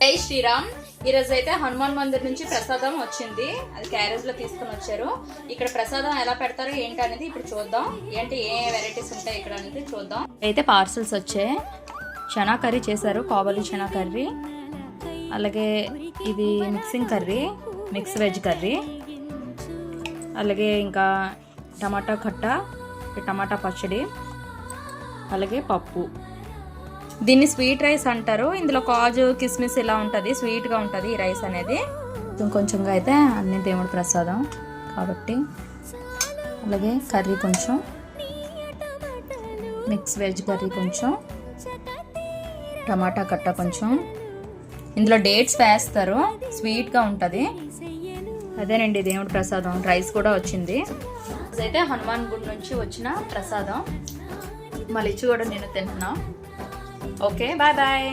జై శ్రీరామ్. ఈరోజు అయితే హనుమాన్ మందిర్ నుంచి ప్రసాదం వచ్చింది. అది క్యారేజ్ లో తీసుకుని వచ్చారు. ఇక్కడ ప్రసాదం ఎలా పెడతారో ఏంటి అనేది ఇప్పుడు చూద్దాం. ఏంటి ఏ వెరైటీస్ ఉంటాయి ఇక్కడ అనేది చూద్దాం. అయితే పార్సల్స్ వచ్చాయి. చనా కర్రీ చేశారు, కాబూలి చనా కర్రీ, అలాగే ఇది mixing curry, mix veg curry, అలాగే ఇంకా టమాటా ఖట్ట, టమాటా పచ్చడి, అలాగే పప్పు. దీన్ని స్వీట్ రైస్ అంటారు. ఇందులో కాజు కిస్మిస్ ఇలా ఉంటుంది, స్వీట్గా ఉంటుంది ఈ రైస్ అనేది. కొంచెంగా అయితే అన్ని దేవుడి ప్రసాదం కాబట్టి. అలాగే కర్రీ కొంచెం, మిక్స్ వెజ్ కర్రీ కొంచెం, టమాటా కట్ట కొంచెం. ఇందులో డేట్స్ వేస్తారు, స్వీట్గా ఉంటుంది. అదేనండి దేవుడి ప్రసాదం. రైస్ కూడా వచ్చింది. అయితే హనుమాన్ గుడి నుంచి వచ్చిన ప్రసాదం. మళ్ళీ ఇచ్చి కూడా నేను తింటున్నా. Okay, bye bye.